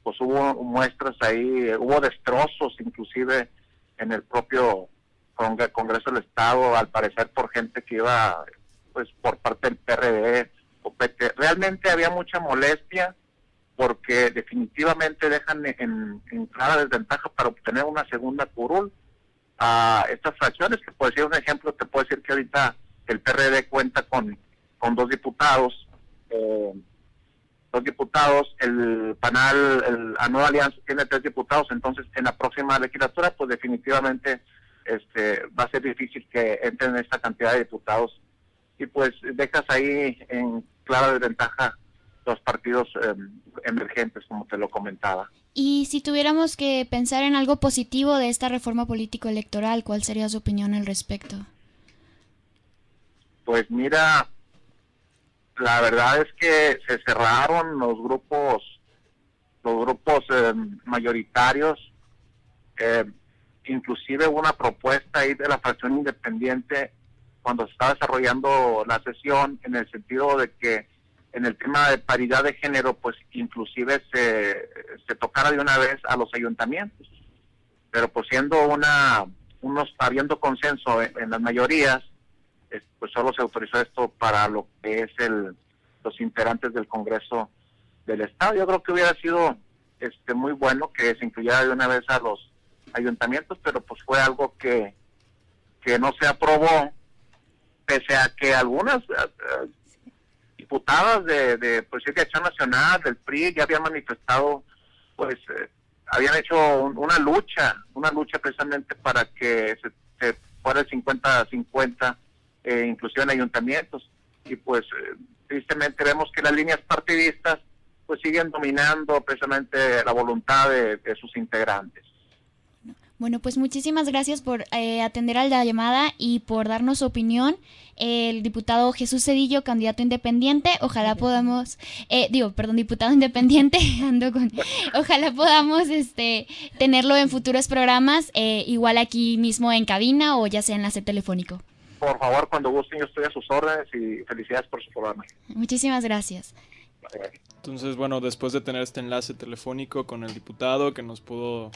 pues hubo muestras ahí, hubo destrozos inclusive en el propio Congreso del Estado, al parecer por gente que iba pues por parte del PRD o PT. Realmente había mucha molestia, porque definitivamente dejan en clara desventaja para obtener una segunda curul a estas fracciones, que por decir un ejemplo, te puedo decir que ahorita el PRD cuenta con 2 diputados, el PANAL, la Nueva Alianza tiene 3 diputados, entonces en la próxima legislatura pues definitivamente va a ser difícil que entren esta cantidad de diputados, y pues dejas ahí en clara desventaja los partidos emergentes, como te lo comentaba. Y si tuviéramos que pensar en algo positivo de esta reforma político-electoral, ¿cuál sería su opinión al respecto? Pues mira, la verdad es que se cerraron los grupos mayoritarios. Inclusive hubo una propuesta ahí de la fracción independiente cuando se estaba desarrollando la sesión, en el sentido de que en el tema de paridad de género, pues inclusive se tocara de una vez a los ayuntamientos, pero pues habiendo consenso en las mayorías, pues solo se autorizó esto para lo que es los integrantes del Congreso del Estado. Yo creo que hubiera sido muy bueno que se incluyera de una vez a los ayuntamientos, pero pues fue algo que no se aprobó, pese a que algunas diputadas de Acción Nacional, del PRI, ya habían manifestado, pues habían hecho una lucha precisamente para que se fuera el 50-50 inclusión en ayuntamientos, y pues tristemente vemos que las líneas partidistas pues siguen dominando precisamente la voluntad de sus integrantes. Bueno, pues muchísimas gracias por atender a la llamada y por darnos su opinión. El diputado Jesús Zedillo, candidato independiente, ojalá podamos, diputado independiente, ojalá podamos tenerlo en futuros programas, igual aquí mismo en cabina o ya sea enlace telefónico. Por favor, cuando gusten, yo estoy a sus órdenes y felicidades por su programa. Muchísimas gracias. Entonces, bueno, después de tener este enlace telefónico con el diputado que nos pudo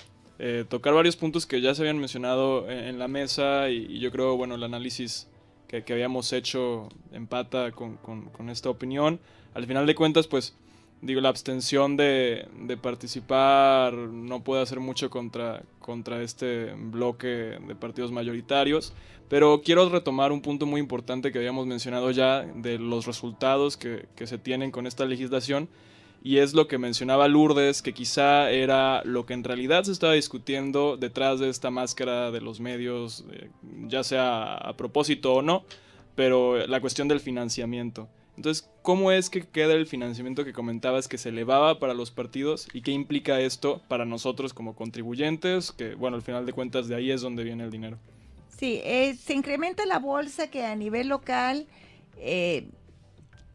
tocar varios puntos que ya se habían mencionado en la mesa, y yo creo, bueno, el análisis que habíamos hecho empata con esta opinión. Al final de cuentas, pues, digo, la abstención de participar no puede hacer mucho contra este bloque de partidos mayoritarios, pero quiero retomar un punto muy importante que habíamos mencionado ya de los resultados que se tienen con esta legislación, y es lo que mencionaba Lourdes, que quizá era lo que en realidad se estaba discutiendo detrás de esta máscara de los medios, ya sea a propósito o no, pero la cuestión del financiamiento. Entonces, ¿cómo es que queda el financiamiento que comentabas que se elevaba para los partidos y qué implica esto para nosotros como contribuyentes? Que, bueno, al final de cuentas de ahí es donde viene el dinero. Sí, se incrementa la bolsa que a nivel local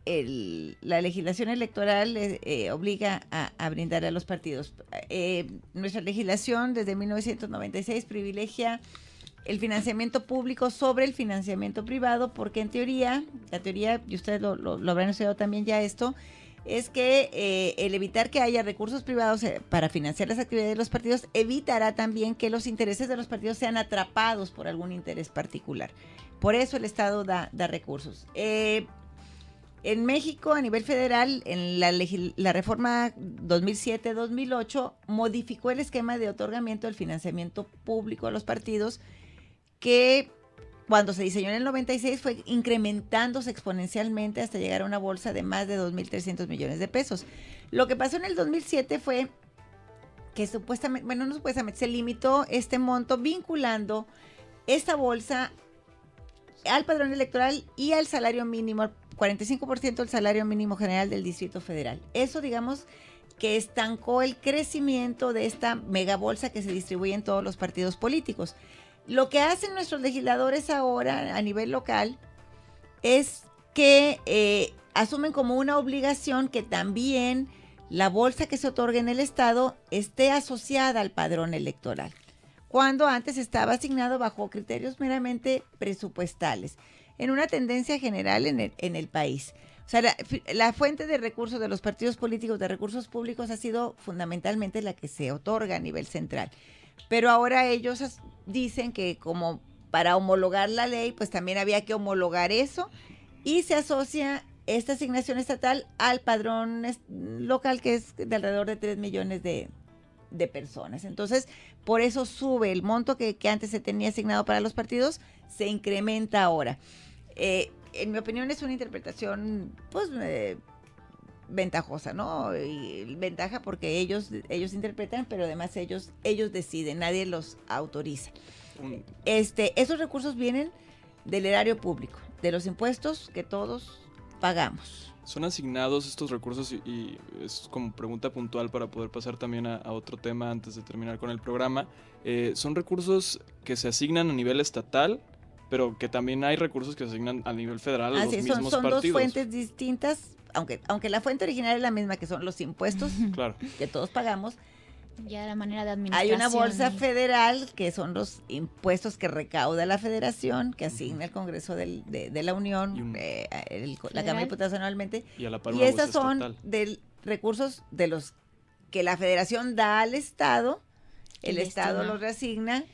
la legislación electoral obliga a brindar a los partidos. Nuestra legislación desde 1996 privilegia el financiamiento público sobre el financiamiento privado, porque en teoría, la teoría, y ustedes lo habrán estudiado también ya esto, es que el evitar que haya recursos privados para financiar las actividades de los partidos evitará también que los intereses de los partidos sean atrapados por algún interés particular. Por eso el Estado da recursos. En México, a nivel federal, en la reforma 2007-2008, modificó el esquema de otorgamiento del financiamiento público a los partidos, que cuando se diseñó en el 96 fue incrementándose exponencialmente hasta llegar a una bolsa de más de 2.300 millones de pesos. Lo que pasó en el 2007 fue que supuestamente, se limitó este monto vinculando esta bolsa al padrón electoral y al salario mínimo, 45% del salario mínimo general del Distrito Federal. Eso, digamos, que estancó el crecimiento de esta megabolsa que se distribuye en todos los partidos políticos. Lo que hacen nuestros legisladores ahora a nivel local es que asumen como una obligación que también la bolsa que se otorga en el Estado esté asociada al padrón electoral, cuando antes estaba asignado bajo criterios meramente presupuestales, en una tendencia general en el país. O sea, la fuente de recursos de los partidos políticos, de recursos públicos, ha sido fundamentalmente la que se otorga a nivel central. Pero ahora ellos dicen que como para homologar la ley, pues también había que homologar eso, y se asocia esta asignación estatal al padrón local, que es de alrededor de 3 millones de personas. Entonces, por eso sube el monto que antes se tenía asignado para los partidos, se incrementa ahora. En mi opinión es una interpretación, pues, ventajosa, ¿no? Y ventaja porque ellos interpretan, pero además ellos deciden, nadie los autoriza. Esos recursos vienen del erario público, de los impuestos que todos pagamos. ¿Son asignados estos recursos? Y es como pregunta puntual para poder pasar también a otro tema antes de terminar con el programa. ¿Son recursos que se asignan a nivel estatal, pero que también hay recursos que se asignan a nivel federal a los mismos son partidos? Dos fuentes distintas, aunque la fuente original es la misma, que son los impuestos claro, que todos pagamos. Ya la manera de administración. Hay una bolsa federal, que son los impuestos que recauda la Federación, que asigna el Congreso de la Unión, la Cámara de Diputados anualmente. Y esas son recursos de los que la Federación da al Estado, el Estado los reasigna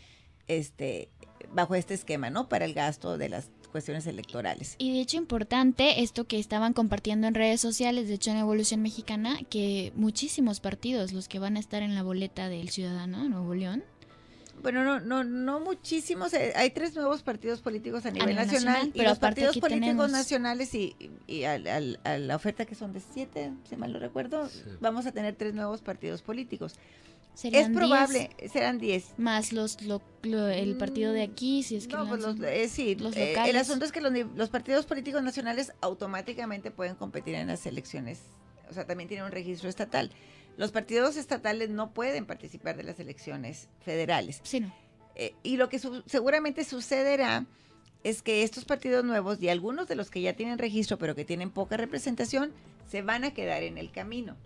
bajo este esquema, ¿no? Para el gasto de las cuestiones electorales. Y de hecho importante esto que estaban compartiendo en redes sociales, de hecho en Evolución Mexicana, que muchísimos partidos los que van a estar en la boleta del Ciudadano en Nuevo León. Bueno, no muchísimos. Hay 3 nuevos partidos políticos a nivel nacional, y pero los partidos aquí políticos tenemos nacionales y a la oferta que son de 7, si mal no recuerdo, vamos a tener 3 nuevos partidos políticos. Es probable, serán 10. Más el partido de aquí, si es que no, pues los locales. El asunto es que los partidos políticos nacionales automáticamente pueden competir en las elecciones, o sea, también tienen un registro estatal. Los partidos estatales no pueden participar de las elecciones federales. Sí, no. Y lo que seguramente sucederá es que estos partidos nuevos y algunos de los que ya tienen registro pero que tienen poca representación se van a quedar en el camino.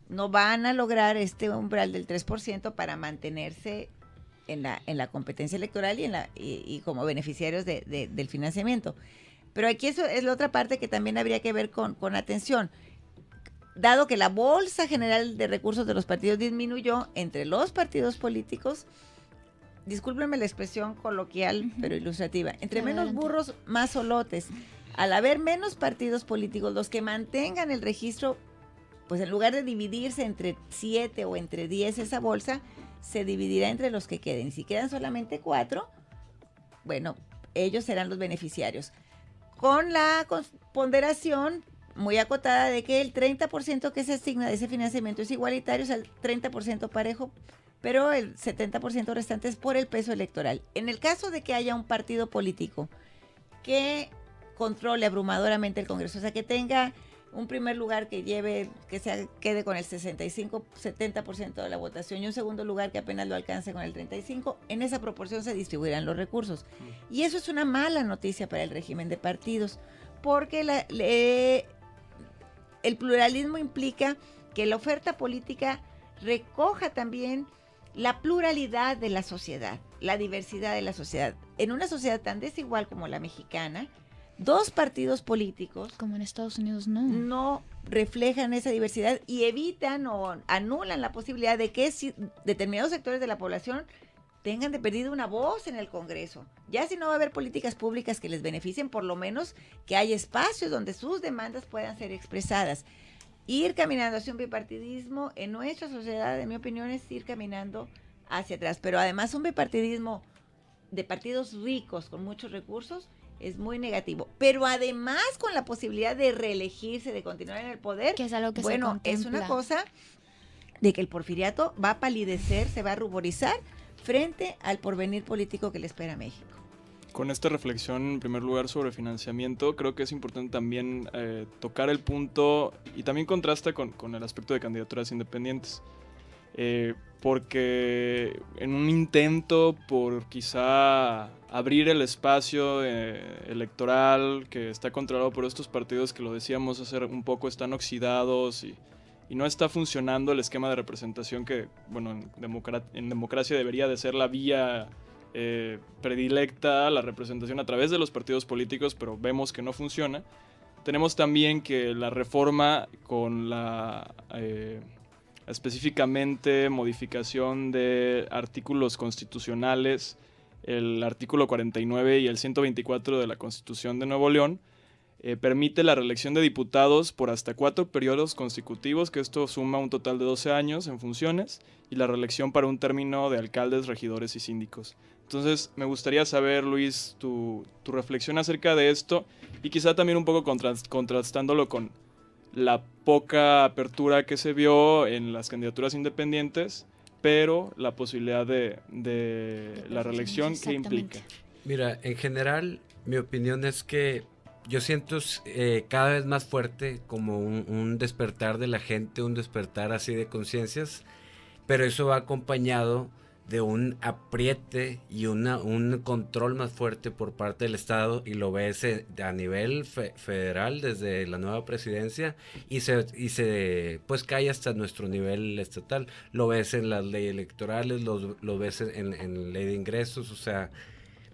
No van a lograr este umbral del 3% para mantenerse en la competencia electoral y como beneficiarios del financiamiento. Pero aquí eso es la otra parte que también habría que ver con atención. Dado que la bolsa general de recursos de los partidos disminuyó entre los partidos políticos, discúlpenme la expresión coloquial, pero ilustrativa, entre menos burros, más solotes. Al haber menos partidos políticos, los que mantengan el registro, pues en lugar de dividirse entre 7 o entre 10 esa bolsa, se dividirá entre los que queden. Y si quedan solamente 4, bueno, ellos serán los beneficiarios. Con la ponderación muy acotada de que el 30% que se asigna de ese financiamiento es igualitario, o sea, el 30% parejo, pero el 70% restante es por el peso electoral. En el caso de que haya un partido político que controle abrumadoramente el Congreso, o sea, que tenga un primer lugar que quede con el 65-70% de la votación y un segundo lugar que apenas lo alcance con el 35%, en esa proporción se distribuirán los recursos. Y eso es una mala noticia para el régimen de partidos, porque el pluralismo implica que la oferta política recoja también la pluralidad de la sociedad, la diversidad de la sociedad. En una sociedad tan desigual como la mexicana, 2 partidos políticos, como en Estados Unidos, no reflejan esa diversidad y evitan o anulan la posibilidad de que determinados sectores de la población tengan de perdido una voz en el Congreso. Ya si no va a haber políticas públicas que les beneficien, por lo menos que haya espacios donde sus demandas puedan ser expresadas. Ir caminando hacia un bipartidismo en nuestra sociedad, en mi opinión, es ir caminando hacia atrás. Pero además un bipartidismo de partidos ricos con muchos recursos es muy negativo. Pero además con la posibilidad de reelegirse, de continuar en el poder, que es algo que es una cosa de que el porfiriato va a palidecer, se va a ruborizar frente al porvenir político que le espera a México. Con esta reflexión, en primer lugar, sobre financiamiento, creo que es importante también tocar el punto, y también contrasta con el aspecto de candidaturas independientes, porque en un intento por quizá abrir el espacio electoral que está controlado por estos partidos que, lo decíamos hace un poco, están oxidados y no está funcionando el esquema de representación que, bueno, en democracia debería de ser la vía predilecta, la representación a través de los partidos políticos, pero vemos que no funciona. Tenemos también que la reforma con la específicamente modificación de artículos constitucionales, el artículo 49 y el 124 de la Constitución de Nuevo León, permite la reelección de diputados por hasta 4 periodos consecutivos, que esto suma un total de 12 años en funciones, y la reelección para un término de alcaldes, regidores y síndicos. Entonces, me gustaría saber, Luis, tu reflexión acerca de esto, y quizá también un poco contrastándolo con la poca apertura que se vio en las candidaturas independientes, pero la posibilidad de la reelección que implica. Mira, en general, mi opinión es que yo siento cada vez más fuerte como un despertar de la gente, un despertar así de conciencias, pero eso va acompañado de un apriete y un control más fuerte por parte del Estado, y lo ves a nivel federal desde la nueva presidencia y se pues cae hasta nuestro nivel estatal. Lo ves en las leyes electorales, lo ves en ley de ingresos, o sea,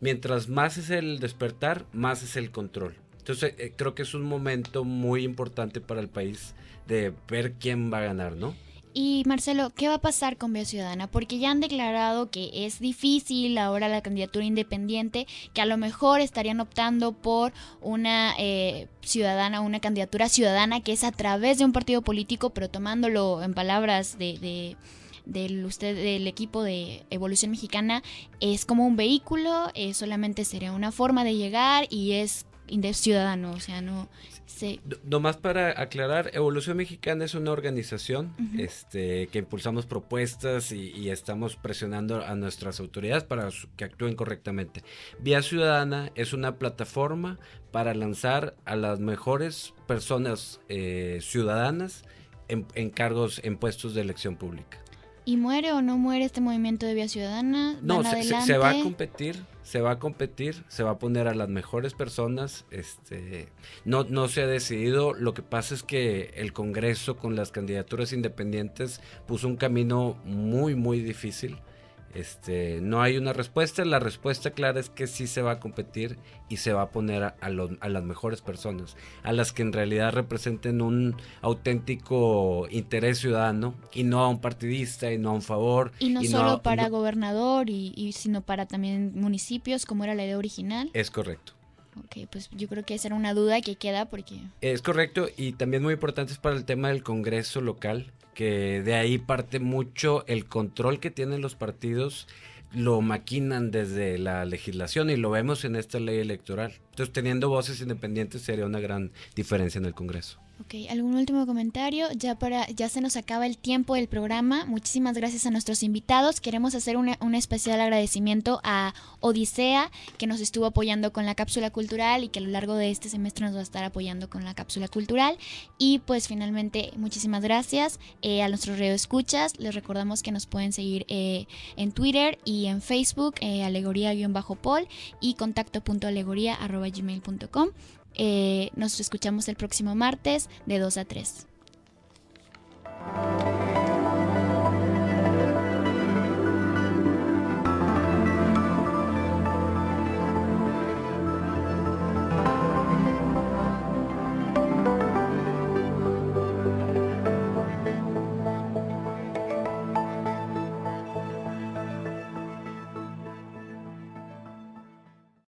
mientras más es el despertar, más es el control. Entonces creo que es un momento muy importante para el país de ver quién va a ganar, ¿no? Y Marcelo, ¿qué va a pasar con Vía Ciudadana? Porque ya han declarado que es difícil ahora la candidatura independiente, que a lo mejor estarían optando por una una candidatura ciudadana que es a través de un partido político, pero tomándolo en palabras del equipo de Evolución Mexicana, es como un vehículo, solamente sería una forma de llegar y es ciudadano, o sea, no sé. Nomás para aclarar, Evolución Mexicana es una organización que impulsamos propuestas y estamos presionando a nuestras autoridades para que actúen correctamente. Vía Ciudadana es una plataforma para lanzar a las mejores personas ciudadanas en cargos, en puestos de elección pública. ¿Y muere o no muere este movimiento de Vía Ciudadana? No, se va a competir, se va a poner a las mejores personas, no se ha decidido. Lo que pasa es que el Congreso con las candidaturas independientes puso un camino muy, muy difícil. No hay una respuesta. La respuesta clara es que sí se va a competir y se va a poner a las mejores personas, a las que en realidad representen un auténtico interés ciudadano y no a un partidista y no a un favor. Y no solo para gobernador sino para también municipios, como era la idea original. Es correcto. Ok, pues yo creo que esa era una duda que queda porque... Es correcto, y también muy importante es para el tema del Congreso local, que de ahí parte mucho el control que tienen los partidos, lo maquinan desde la legislación y lo vemos en esta ley electoral. Entonces, teniendo voces independientes sería una gran diferencia en el Congreso. Ok, ¿algún último comentario? Ya se nos acaba el tiempo del programa. Muchísimas gracias a nuestros invitados. Queremos hacer un especial agradecimiento a Odisea, que nos estuvo apoyando con la cápsula cultural y que a lo largo de este semestre nos va a estar apoyando con la cápsula cultural. Y pues finalmente, muchísimas gracias a nuestros radioescuchas. Les recordamos que nos pueden seguir en Twitter y en Facebook, alegoría-pol y contacto.alegoría@gmail.com. Nos escuchamos el próximo martes de 2 a 3.